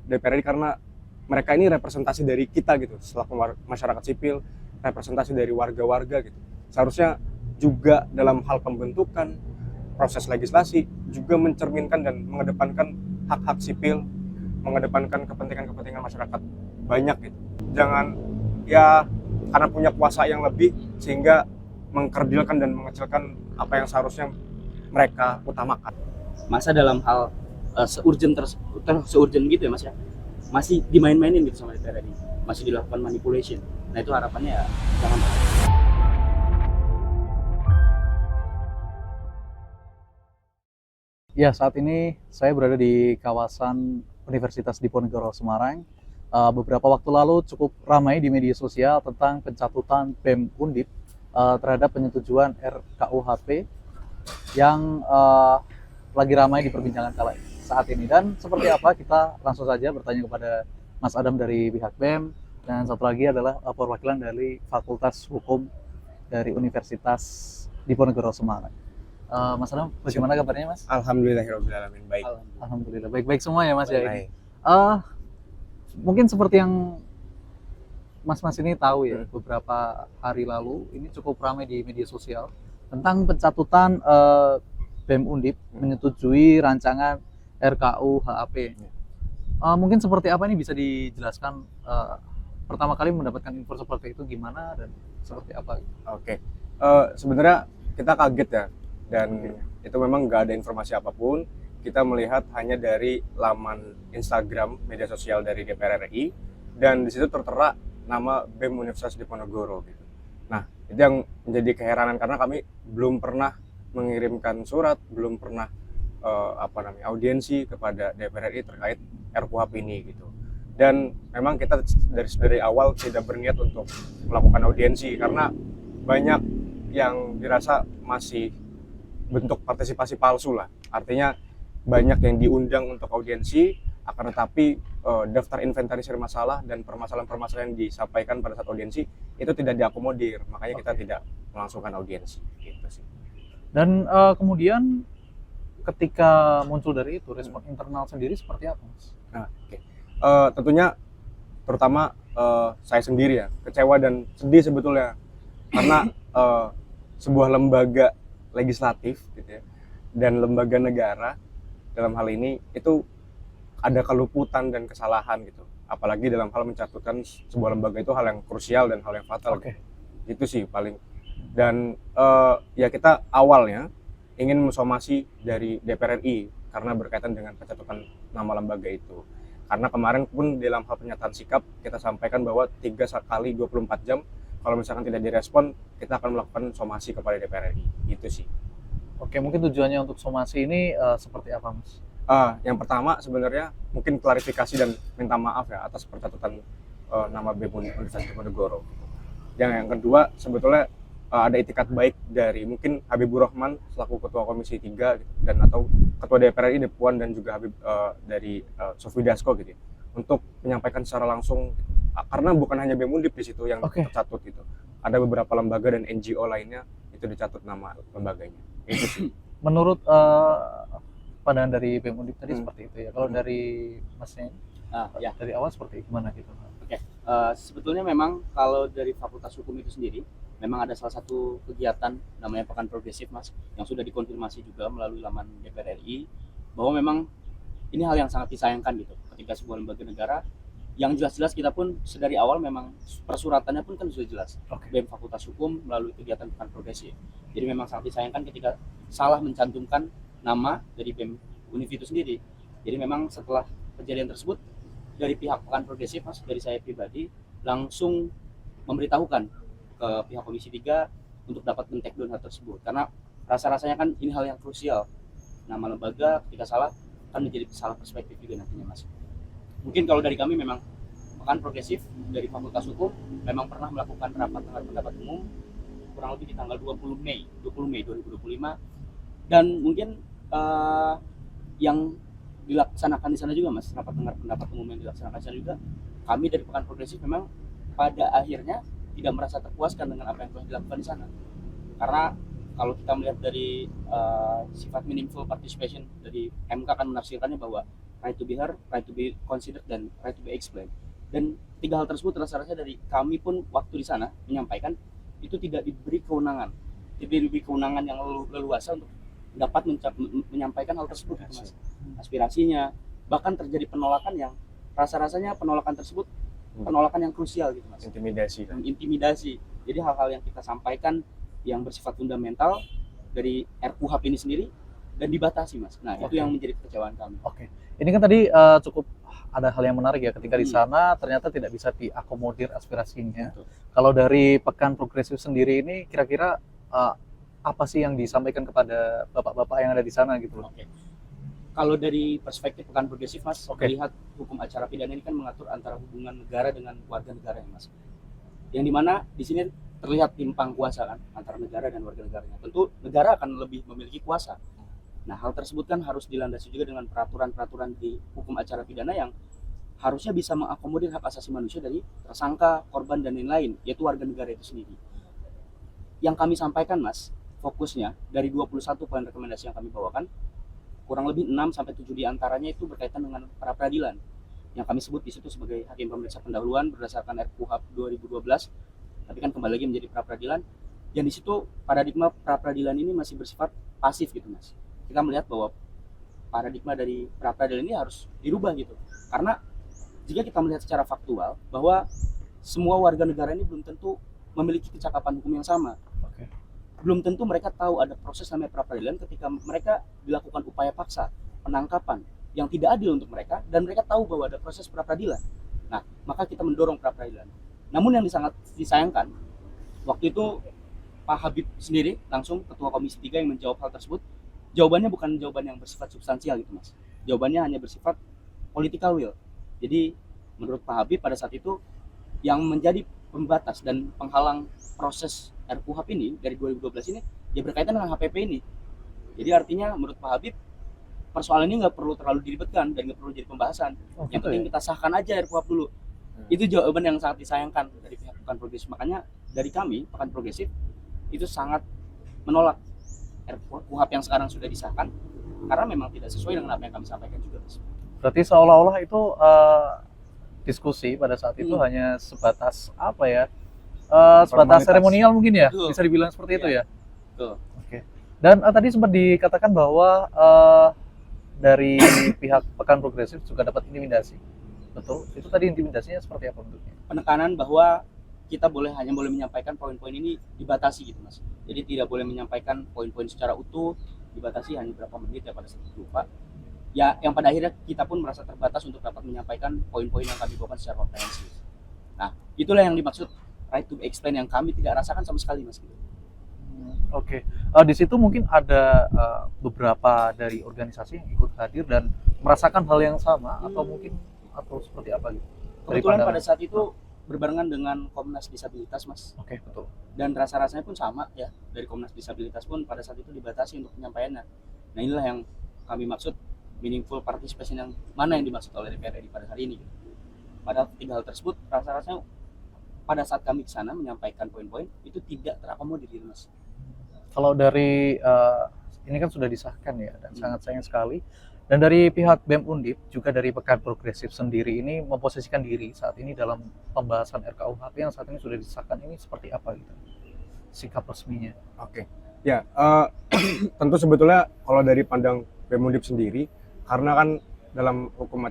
DPR RI karena mereka ini representasi dari kita gitu, selaku masyarakat sipil, representasi dari warga-warga gitu. Seharusnya juga dalam hal pembentukan proses legislasi juga mencerminkan dan mengedepankan hak-hak sipil, mengedepankan kepentingan-kepentingan masyarakat banyak gitu. Jangan ya karena punya kuasa yang lebih sehingga mengkerdilkan dan mengecilkan apa yang seharusnya mereka utamakan. Masa dalam hal seurgent gitu ya Mas ya, masih dimain-mainin gitu sama DPR ini, masih dilakukan manipulation. Nah itu harapannya ya jangan. Ya, saat ini saya berada di kawasan Universitas Diponegoro Semarang. Beberapa waktu lalu cukup ramai di media sosial tentang pencatutan BEM Undip terhadap penyetujuan RKUHP yang lagi ramai diperbincangkan saat ini. Dan seperti apa, kita langsung saja bertanya kepada Mas Adam dari pihak BEM, dan satu lagi adalah perwakilan dari Fakultas Hukum dari Universitas Diponegoro Semarang. Mas Adam, bagaimana kabarnya Mas? Alhamdulillahirobbilalamin, baik. Alhamdulillah, baik-baik semua ya Mas ya. Baik. Mungkin seperti yang Mas ini tahu ya, beberapa hari lalu ini cukup ramai di media sosial tentang pencatutan BEM Undip menyetujui rancangan RKUHP. Mungkin seperti apa ini bisa dijelaskan, pertama kali mendapatkan info seperti itu gimana dan seperti apa? Oke. Sebenarnya kita kaget ya, dan itu memang nggak ada informasi apapun. Kita melihat hanya dari laman Instagram media sosial dari DPR RI, dan di situ tertera nama BEM Universitas Diponegoro gitu. Nah, itu yang menjadi keheranan karena kami belum pernah mengirimkan surat, belum pernah audiensi kepada DPR RI terkait RKUHP ini gitu. Dan memang kita dari awal tidak berniat untuk melakukan audiensi karena banyak yang dirasa masih bentuk partisipasi palsu lah. Artinya banyak yang diundang untuk audiensi, akan tetapi daftar inventarisir masalah dan permasalahan-permasalahan yang disampaikan pada saat audiensi itu tidak diakomodir, makanya kita tidak melangsungkan audiensi gitu sih. Dan kemudian ketika muncul dari itu, respon internal sendiri seperti apa Mas? Nah, tentunya terutama saya sendiri ya kecewa dan sedih sebetulnya karena sebuah lembaga legislatif gitu ya, dan lembaga negara dalam hal ini itu ada keluputan dan kesalahan gitu, apalagi dalam hal mencatutkan sebuah lembaga itu hal yang krusial dan hal yang fatal. Gitu sih paling. Dan ya kita awalnya ingin mensomasi dari DPR RI karena berkaitan dengan pencatutan nama lembaga itu, karena kemarin pun dalam hal pernyataan sikap kita sampaikan bahwa 3 kali 24 jam kalau misalkan tidak direspon, kita akan melakukan somasi kepada DPR RI. Gitu sih. Oke, mungkin tujuannya untuk somasi ini seperti apa Mas? Yang pertama sebenarnya mungkin klarifikasi dan minta maaf ya atas pencatutan nama BEM Universitas Diponegoro. Yang kedua sebetulnya ada itikat baik dari mungkin Habibur Rahman selaku Ketua Komisi 3 gitu, dan atau Ketua DPR RI Depuan dan juga dari Sofie Dasko gitu ya, untuk menyampaikan secara langsung karena bukan hanya BEM Undip di situ yang tercatut gitu. Ada beberapa lembaga dan NGO lainnya itu dicatut nama lembaganya. Itu sih. Menurut pandangan dari BEM Undip tadi seperti itu ya. Kalau dari Masnya Ya. dari awal seperti gimana gitu? Oke. Sebetulnya memang kalau dari Fakultas Hukum itu sendiri memang ada salah satu kegiatan namanya Pekan Progresif Mas, yang sudah dikonfirmasi juga melalui laman DPR RI bahwa memang ini hal yang sangat disayangkan gitu ketika sebuah lembaga negara yang jelas-jelas kita pun sedari awal memang persuratannya pun kan sudah jelas, BEM Fakultas Hukum melalui kegiatan Pekan Progresif. Jadi memang sangat disayangkan ketika salah mencantumkan nama dari BEM Univ itu sendiri. Jadi memang setelah kejadian tersebut dari pihak Pekan Progresif Mas, dari saya pribadi langsung memberitahukan ke pihak Komisi 3 untuk dapat men-take down hal tersebut, karena rasa-rasanya kan ini hal yang krusial. Nama lembaga ketika salah kan menjadi salah perspektif juga nantinya Mas. Mungkin kalau dari kami memang Pekan Progresif dari Fakultas Hukum memang pernah melakukan rapat dengar pendapat umum kurang lebih di tanggal 20 Mei 2025, dan mungkin yang dilaksanakan di sana juga Mas, rapat dengar pendapat umum yang dilaksanakan di sana juga, kami dari Pekan Progresif memang pada akhirnya tidak merasa terpuaskan dengan apa yang telah dilakukan di sana. Karena kalau kita melihat dari sifat meaningful participation dari MK akan menafsirkannya bahwa right to be heard, right to be considered, dan right to be explained. Dan tiga hal tersebut rasa-rasanya dari kami pun waktu di sana menyampaikan itu tidak diberi kewenangan yang leluasa untuk dapat menyampaikan hal tersebut, gitu, Mas. Aspirasinya, bahkan terjadi penolakan yang rasa-rasanya penolakan tersebut penolakan yang krusial, gitu, Mas. Intimidasi. Jadi hal-hal yang kita sampaikan yang bersifat fundamental dari RKUHP ini sendiri dan dibatasi, Mas. Nah, itu yang menjadi kekecewaan kami. Oke. Ini kan tadi cukup ada hal yang menarik ya, ketika di sana ternyata tidak bisa diakomodir aspirasinya. Betul. Kalau dari Pekan Progresif sendiri ini kira-kira apa sih yang disampaikan kepada bapak-bapak yang ada di sana gitu loh? Oke. Kalau dari perspektif Pekan Progresif, Mas, Oke. melihat hukum acara pidana ini kan mengatur antara hubungan negara dengan warga negara, ya, Mas. Yang dimana di sini terlihat timpang kuasa kan antara negara dan warga negaranya. Tentu negara akan lebih memiliki kuasa. Nah, hal tersebut kan harus dilandasi juga dengan peraturan-peraturan di hukum acara pidana yang harusnya bisa mengakomodir hak asasi manusia dari tersangka, korban, dan lain-lain, yaitu warga negara itu sendiri. Yang kami sampaikan, Mas, fokusnya dari 21 poin rekomendasi yang kami bawakan, kurang lebih 6-7 diantaranya itu berkaitan dengan pra-peradilan. Yang kami sebut di situ sebagai hakim pemeriksa pendahuluan berdasarkan RKUHP 2012, tapi kan kembali lagi menjadi pra-peradilan. Yang di situ paradigma pra-peradilan ini masih bersifat pasif, gitu, Mas. Kita melihat bahwa paradigma dari pra-peradilan ini harus dirubah, gitu. Karena jika kita melihat secara faktual bahwa semua warga negara ini belum tentu memiliki kecakapan hukum yang sama. Oke. Belum tentu mereka tahu ada proses namanya pra-peradilan ketika mereka dilakukan upaya paksa, penangkapan yang tidak adil untuk mereka, dan mereka tahu bahwa ada proses pra-peradilan. Nah, maka kita mendorong pra-peradilan. Namun yang sangat disayangkan, waktu itu Pak Habib sendiri langsung Ketua Komisi 3 yang menjawab hal tersebut, jawabannya bukan jawaban yang bersifat substansial, gitu, Mas. Jawabannya hanya bersifat political will. Jadi menurut Pak Habib pada saat itu yang menjadi pembatas dan penghalang proses RKUHP ini dari 2012 ini ya berkaitan dengan HPP ini. Jadi artinya menurut Pak Habib persoalan ini nggak perlu terlalu diribetkan dan nggak perlu jadi pembahasan. Yang penting kita sahkan aja RKUHP dulu. Itu jawaban yang sangat disayangkan dari pihak Pekan Progresif. Makanya dari kami Pekan Progresif itu sangat menolak RKUHP yang sekarang sudah disahkan karena memang tidak sesuai dengan apa yang kami sampaikan juga, Mas. Berarti seolah-olah itu diskusi pada saat itu hanya sebatas apa ya? Sebatas seremonial mungkin ya, Betul. bisa dibilang seperti itu ya. Betul. Oke. Dan tadi sempat dikatakan bahwa dari pihak Pekan Progresif juga dapat intimidasi. Betul. Itu tadi intimidasinya seperti apa bentuknya? Penekanan bahwa kita hanya boleh menyampaikan poin-poin ini dibatasi, gitu, Mas. Jadi tidak boleh menyampaikan poin-poin secara utuh, dibatasi hanya berapa menit ya pada saat itu, Pak. Ya, yang pada akhirnya kita pun merasa terbatas untuk dapat menyampaikan poin-poin yang kami bawakan secara komprehensif. Nah, itulah yang dimaksud right to explain yang kami tidak rasakan sama sekali, Mas. Oke. Di situ mungkin ada beberapa dari organisasi yang ikut hadir dan merasakan hal yang sama atau seperti apa gitu. Kebetulan pada saat itu berbarengan dengan Komnas Disabilitas, Mas. Oke, betul. Dan rasa-rasanya pun sama ya, dari Komnas Disabilitas pun pada saat itu dibatasi untuk penyampaiannya. Nah, inilah yang kami maksud meaningful participation yang mana yang dimaksud oleh DPR RI pada hari ini. Padahal tiga hal tersebut rasa-rasanya pada saat kami ke sana menyampaikan poin-poin itu tidak terakomodir, Mas. Kalau dari ini kan sudah disahkan ya dan sangat sayang sekali. Dan dari pihak BEM Undip juga dari Pekan Progresif sendiri ini memposisikan diri saat ini dalam pembahasan RKUHP yang saat ini sudah disahkan ini seperti apa gitu sikap resminya. Oke. Ya, tentu sebetulnya kalau dari pandang BEM Undip sendiri, karena kan dalam hukum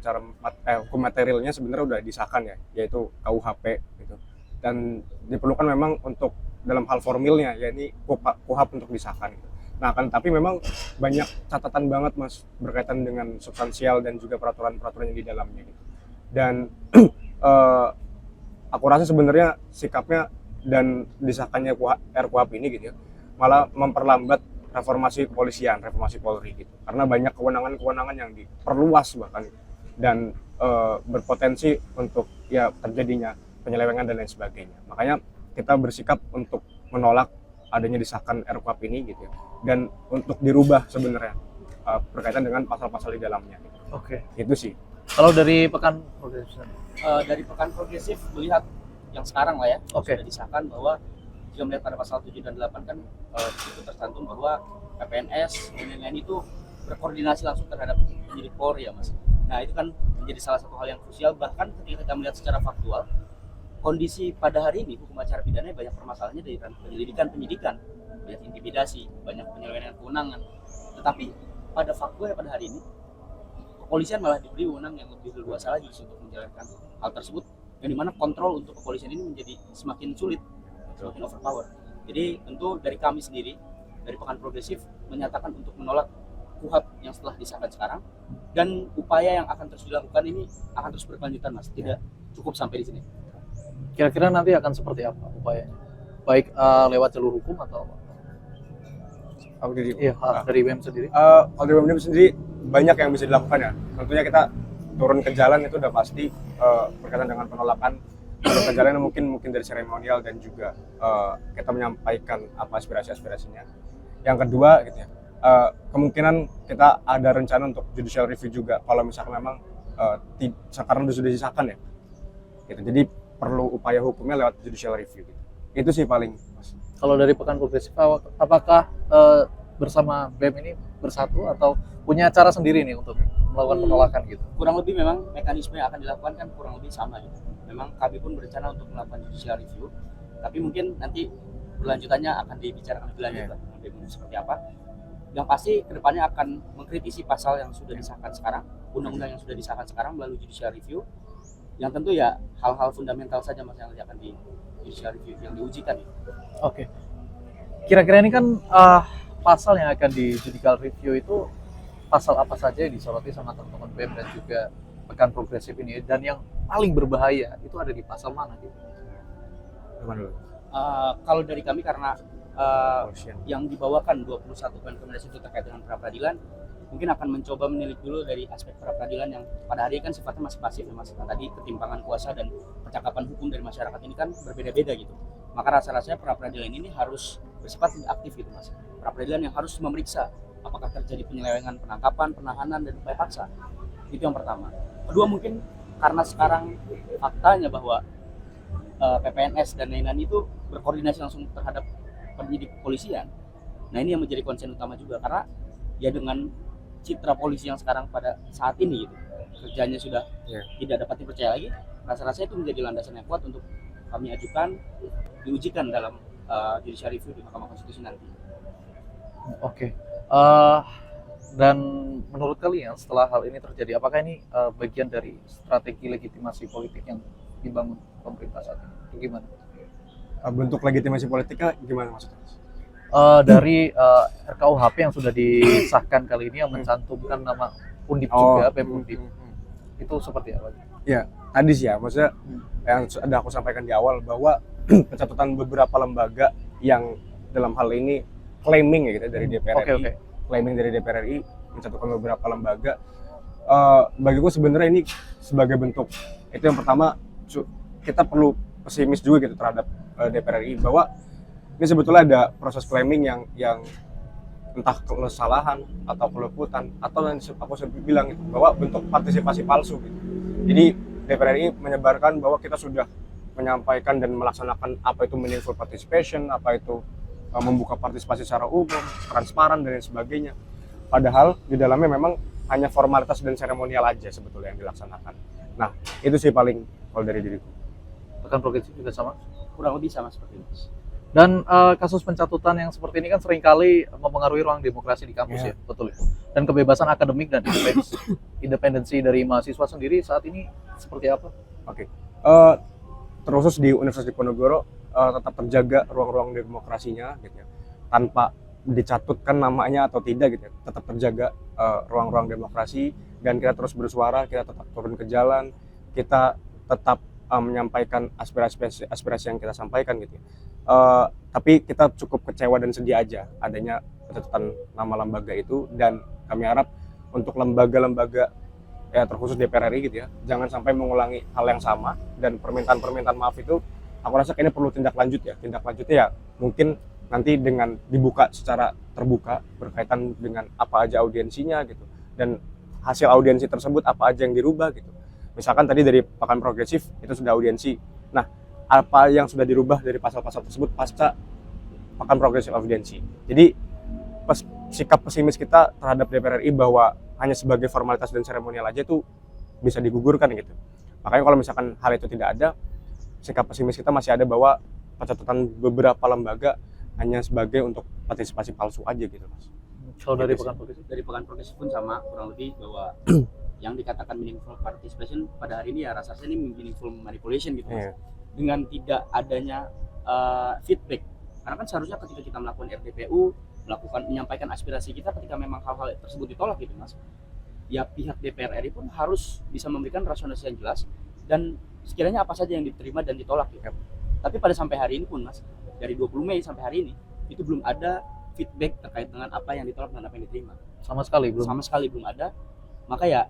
materialnya sebenarnya udah disahkan ya, yaitu KUHP gitu. Dan diperlukan memang untuk dalam hal formilnya, ya ini KUHP untuk disahkan gitu. Nah, kan tapi memang banyak catatan banget, Mas, berkaitan dengan substansial dan juga peraturan-peraturan yang di dalamnya gitu. Dan aku rasa sebenarnya sikapnya dan disahkannya RKUHP ini gitu ya, malah memperlambat reformasi kepolisian, reformasi Polri gitu. Karena banyak kewenangan-kewenangan yang diperluas bahkan dan berpotensi untuk ya terjadinya penyelewengan dan lain sebagainya. Makanya kita bersikap untuk menolak adanya disahkan RKUHP ini gitu ya. Dan untuk dirubah sebenarnya berkaitan dengan pasal-pasal di dalamnya. Gitu. Oke. Itu sih. Kalau dari Pekan Progresif, Dari Pekan Progresif melihat yang sekarang lah ya, Oke. sudah disahkan bahwa jika melihat pada pasal 7 dan 8 kan itu tercantum bahwa PPNS dan lain-lain itu berkoordinasi langsung terhadap penyidik Polri ya, Mas. Nah itu kan menjadi salah satu hal yang krusial, bahkan ketika kita melihat secara faktual kondisi pada hari ini hukum acara pidana banyak permasalahannya dari penyelidikan, penyidikan, banyak intimidasi, banyak penyelewengan kewenangan. Tetapi pada faktanya pada hari ini kepolisian malah diberi wewenang yang lebih leluasa lagi untuk menjalankan hal tersebut, yang dimana kontrol untuk kepolisian ini menjadi semakin sulit, semakin overpower. Jadi tentu dari kami sendiri, dari Pekan Progresif, menyatakan untuk menolak KUHP yang setelah disahkan sekarang, dan upaya yang akan terus dilakukan ini akan terus berkelanjutan, Mas. Tidak cukup sampai di sini. Kira-kira nanti akan seperti apa upayanya? Baik lewat jalur hukum atau apa? Dari BEM sendiri? Kalau dari BEM sendiri banyak yang bisa dilakukan ya. Tentunya kita turun ke jalan itu udah pasti berkaitan dengan penolakan. Turun ke jalan mungkin dari seremonial dan juga kita menyampaikan apa aspirasinya. Yang kedua gitu ya, kemungkinan kita ada rencana untuk judicial review juga kalau misalkan memang sekarang sudah disahkan ya. Gitu. Jadi perlu upaya hukumnya lewat judicial review gitu. Itu sih paling, Mas. Kalau dari Pekan Progresif, apakah bersama BEM ini bersatu atau punya cara sendiri nih untuk melakukan penolakan gitu? Kurang lebih memang mekanisme yang akan dilakukan kan kurang lebih sama gitu. Memang kami pun berencana untuk melakukan judicial review, tapi mungkin nanti berlanjutannya akan dibicarakan lebih lanjut lah, seperti apa. Yang pasti kedepannya akan mengkritisi pasal yang sudah disahkan sekarang, undang-undang yang sudah disahkan sekarang melalui judicial review, yang tentu ya hal-hal fundamental saja Mas yang akan di judicial review, yang diujikan. Oke. Kira-kira ini kan pasal yang akan di judicial review itu pasal apa saja yang disoroti sama teman-teman BEM dan juga Pekan Progresif ini, dan yang paling berbahaya itu ada di pasal mana gitu? Kalau dari kami karena yang dibawakan 21 poin rekomendasi itu terkait dengan pra peradilan, mungkin akan mencoba menilik dulu dari aspek pra peradilan yang pada hari ini kan sifatnya masih pasif ya Mas. Nah, tadi ketimpangan kuasa dan percakapan hukum dari masyarakat ini kan berbeda-beda gitu. Maka rasa-rasanya pra peradilan ini harus bersifat lebih aktif gitu Mas. Pra peradilan yang harus memeriksa apakah terjadi penyelewengan penangkapan, penahanan, dan upaya paksa. Itu yang pertama. Kedua mungkin karena sekarang faktanya bahwa PPNS dan lain-lain itu berkoordinasi langsung terhadap penyidik kepolisian. Nah ini yang menjadi konsen utama juga, karena ya dengan citra polisi yang sekarang pada saat ini gitu, kerjanya sudah tidak dapat dipercaya lagi, rasa-rasanya itu menjadi landasan yang kuat untuk kami ajukan, diujikan dalam judicial review di Mahkamah Konstitusi nanti. Oke. Dan menurut kalian setelah hal ini terjadi, apakah ini bagian dari strategi legitimasi politik yang dibangun pemerintah saat ini? Gimana? Bentuk legitimasi politiknya gimana maksudnya? Dari RKUHP yang sudah disahkan kali ini yang mencantumkan nama Undip juga, BEM Undip. Itu seperti apa? Ya, tadi sih ya, maksudnya yang sudah aku sampaikan di awal bahwa pencatutan beberapa lembaga yang dalam hal ini claiming ya gitu dari DPR RI, claiming dari DPR RI mencantumkan beberapa lembaga. Bagiku sebenarnya ini sebagai bentuk, itu yang pertama kita perlu pesimis juga gitu terhadap DPR RI bahwa ini sebetulnya ada proses claiming yang entah kesalahan atau pelebutan atau yang aku bilang itu bahwa bentuk partisipasi palsu gitu. Jadi DPR RI menyebarkan bahwa kita sudah menyampaikan dan melaksanakan apa itu meaningful participation, apa itu membuka partisipasi secara umum, transparan dan lain sebagainya. Padahal di dalamnya memang hanya formalitas dan seremonial aja sebetulnya yang dilaksanakan. Nah, itu sih paling kalau dari diriku. Pekan Progresif juga sama? Kurang lebih sama seperti itu. Dan kasus pencatutan yang seperti ini kan seringkali mempengaruhi ruang demokrasi di kampus ya, betul ya. Dan kebebasan akademik dan independensi dari mahasiswa sendiri saat ini seperti apa? Oke. Terkhusus di Universitas Diponegoro tetap terjaga ruang-ruang demokrasinya gitu ya. Tanpa dicatutkan namanya atau tidak gitu ya. Tetap terjaga ruang-ruang demokrasi, dan kita terus bersuara, kita tetap turun ke jalan, kita tetap menyampaikan aspirasi yang kita sampaikan gitu ya. Tapi kita cukup kecewa dan sedih aja adanya pencatutan nama lembaga itu, dan kami harap untuk lembaga-lembaga ya terkhusus DPR RI gitu ya, jangan sampai mengulangi hal yang sama, dan permintaan maaf itu aku rasa kayaknya perlu tindak lanjut ya. Tindak lanjutnya ya mungkin nanti dengan dibuka secara terbuka berkaitan dengan apa aja audiensinya gitu, dan hasil audiensi tersebut apa aja yang dirubah gitu. Misalkan tadi dari Pekan Progresif itu sudah audiensi. Nah, apa yang sudah dirubah dari pasal-pasal tersebut pasca Pekan Progresif audiensi. Jadi sikap pesimis kita terhadap DPR RI bahwa hanya sebagai formalitas dan seremonial aja itu bisa digugurkan gitu. Makanya kalau misalkan hal itu tidak ada, sikap pesimis kita masih ada bahwa pencatatan beberapa lembaga hanya sebagai untuk partisipasi palsu aja gitu Mas. Kalau dari Gitu sih. Pekan Progresif? Dari Pekan Progresif pun sama kurang lebih bahwa yang dikatakan meaningful participation pada hari ini ya rasanya ini meaningful manipulation gitu Mas. Iya. Dengan tidak adanya feedback. Karena kan seharusnya ketika kita melakukan RDPU, menyampaikan aspirasi kita ketika memang hal-hal tersebut ditolak gitu Mas. Ya pihak DPR RI pun harus bisa memberikan rasionalisasi yang jelas dan sekiranya apa saja yang diterima dan ditolak gitu. Yap. Tapi pada sampai hari ini pun Mas, dari 20 Mei sampai hari ini itu belum ada feedback terkait dengan apa yang ditolak dan apa yang diterima. Sama sekali belum. Sama sekali belum ada. Maka ya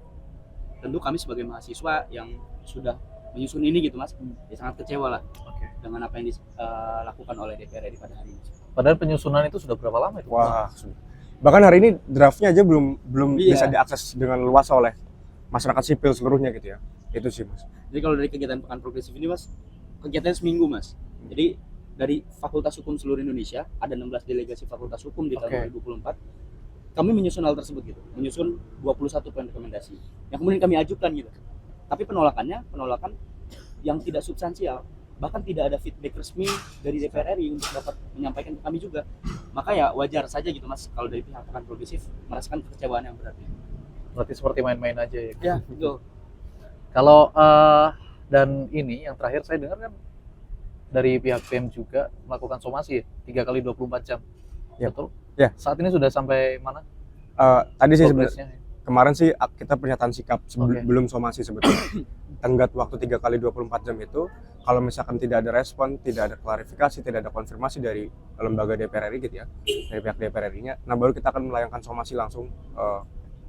tentu kami sebagai mahasiswa yang sudah menyusun ini gitu Mas, ya sangat kecewa lah Oke. dengan apa yang dilakukan oleh DPR RI pada hari ini. Padahal penyusunan itu sudah berapa lama itu? Wah, sudah. Bahkan hari ini draftnya aja belum Iya. bisa diakses dengan luas oleh masyarakat sipil seluruhnya gitu ya. Itu sih Mas. Jadi kalau dari kegiatan Pekan Progresif ini Mas, kegiatannya seminggu Mas. Jadi dari Fakultas Hukum seluruh Indonesia ada 16 delegasi Fakultas Hukum di tahun 2024. Kami menyusun hal tersebut gitu, menyusun 21 poin rekomendasi yang kemudian kami ajukan gitu. Tapi penolakan yang tidak substansial, bahkan tidak ada feedback resmi dari DPR RI untuk dapat menyampaikan ke kami juga. Maka ya wajar saja gitu Mas kalau dari pihak Pekan Progresif merasakan kekecewaan yang berat. Berarti seperti main-main aja ya. Ya, betul. Kalau dan ini yang terakhir saya dengar kan dari pihak BEM juga melakukan somasi ya, 3 kali 24 jam. Ya. Betul? Ya. Saat ini sudah sampai mana? Tadi sih sebenarnya Progresnya? kemarin sih kita pernyataan sikap Oke. belum somasi sebetulnya. Tenggat waktu 3 kali 24 jam itu kalau misalkan tidak ada respon, tidak ada klarifikasi, tidak ada konfirmasi dari lembaga DPR RI gitu ya, dari pihak DPR RI-nya, nah baru kita akan melayangkan somasi langsung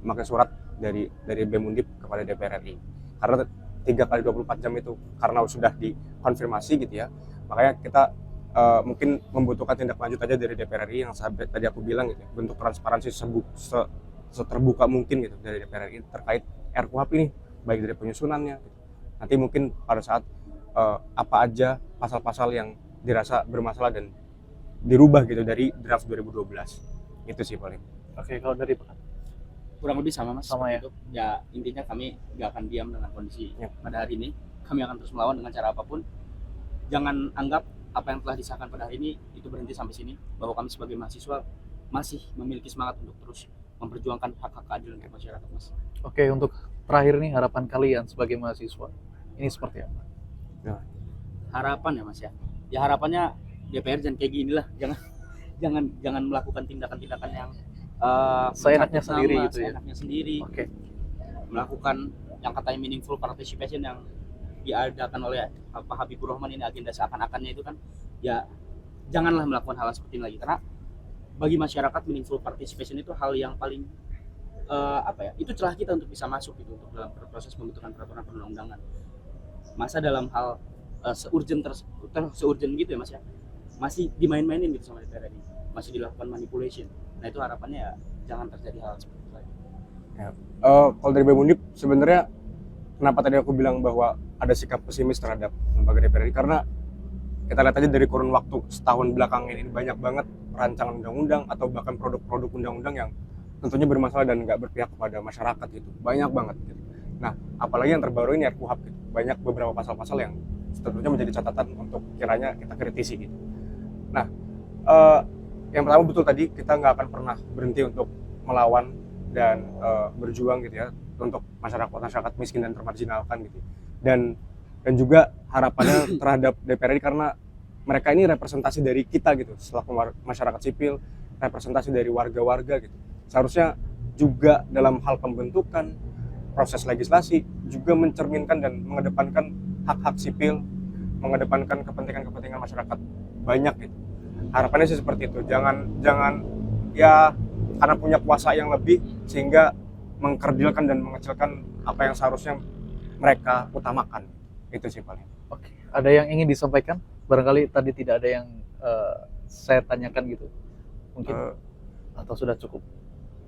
memakai surat dari BEM Undip kepada DPR RI. Karena 3 kali 24 jam itu karena sudah dikonfirmasi gitu ya, makanya kita mungkin membutuhkan tindak lanjut aja dari DPR RI yang sampai tadi aku bilang gitu, bentuk transparansi seterbuka mungkin gitu dari DPR RI terkait RKUHP ini, baik dari penyusunannya gitu. Nanti mungkin pada saat apa aja pasal-pasal yang dirasa bermasalah dan dirubah gitu dari draft 2012. Itu sih paling. Oke, kalau dari Pekan? Kurang lebih sama Mas. Sama ya? Itu. Ya intinya kami nggak akan diam dengan kondisi Ya. pada hari ini. Kami akan terus melawan dengan cara apapun. Jangan anggap apa yang telah disahkan pada hari ini itu berhenti sampai sini. Bahwa kami sebagai mahasiswa masih memiliki semangat untuk terus memperjuangkan hak-hak keadilan untuk masyarakat Mas. Oke, untuk terakhir nih harapan kalian sebagai mahasiswa ini seperti apa? Harapan ya Mas ya. Ya harapannya DPR jangan kayak gini lah. Jangan melakukan tindakan-tindakan yang Seenaknya mencabut sendiri nama, gitu ya? seenaknya sendiri. Oke. Melakukan yang katanya meaningful participation yang diadakan oleh Pak Habibur Rahman ini agenda seakan-akannya itu kan ya janganlah melakukan hal seperti ini lagi karena bagi masyarakat meaningful participation itu hal yang paling itu celah kita untuk bisa masuk gitu untuk dalam proses pembentukan peraturan perundang-undangan. Masa dalam hal seurgent gitu ya Mas ya masih dimain-mainin gitu sama DPR ini, masih dilakukan manipulation. Nah itu harapannya ya jangan terjadi hal seperti itu lagi. Kalau dari BEM Undip sebenarnya kenapa tadi aku bilang bahwa ada sikap pesimis terhadap lembaga DPR RI karena kita lihat aja dari kurun waktu setahun belakangan ini banyak banget rancangan undang-undang atau bahkan produk-produk undang-undang yang tentunya bermasalah dan nggak berpihak kepada masyarakat gitu, banyak banget gitu. Nah apalagi yang terbaru ini RKUHP gitu. Banyak beberapa pasal-pasal yang tentunya menjadi catatan untuk kiranya kita kritisi gitu. Nah yang pertama betul tadi kita nggak akan pernah berhenti untuk melawan dan berjuang gitu ya untuk masyarakat miskin dan termarginalkan gitu. Dan juga harapannya terhadap DPR RI karena mereka ini representasi dari kita gitu selaku masyarakat sipil, representasi dari warga-warga gitu. Seharusnya juga dalam hal pembentukan proses legislasi juga mencerminkan dan mengedepankan hak-hak sipil, mengedepankan kepentingan-kepentingan masyarakat banyak gitu. Harapannya sih seperti itu. Jangan ya karena punya kuasa yang lebih sehingga mengkerdilkan dan mengecilkan apa yang seharusnya mereka utamakan. Itu sih paling. Oke, ada yang ingin disampaikan? Barangkali tadi tidak ada yang saya tanyakan gitu, mungkin atau sudah cukup?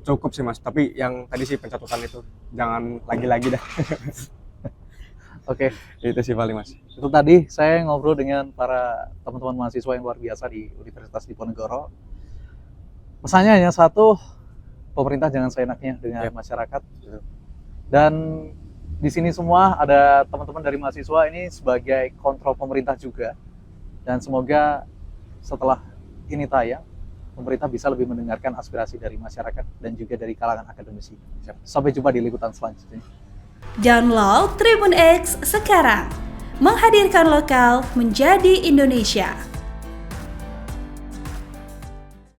Cukup sih Mas, tapi yang tadi sih pencatutan itu jangan lagi-lagi dah. Oke, Itu sih paling Mas. itu tadi saya ngobrol dengan para teman-teman mahasiswa yang luar biasa di Universitas Diponegoro. Pesannya hanya satu, pemerintah jangan seenaknya dengan Yap. masyarakat. Betul. Dan di sini semua ada teman-teman dari mahasiswa ini sebagai kontrol pemerintah juga. Dan semoga setelah ini tayang, pemerintah bisa lebih mendengarkan aspirasi dari masyarakat dan juga dari kalangan akademisi. Sampai jumpa di liputan selanjutnya. Download Tribun X sekarang, menghadirkan lokal menjadi Indonesia.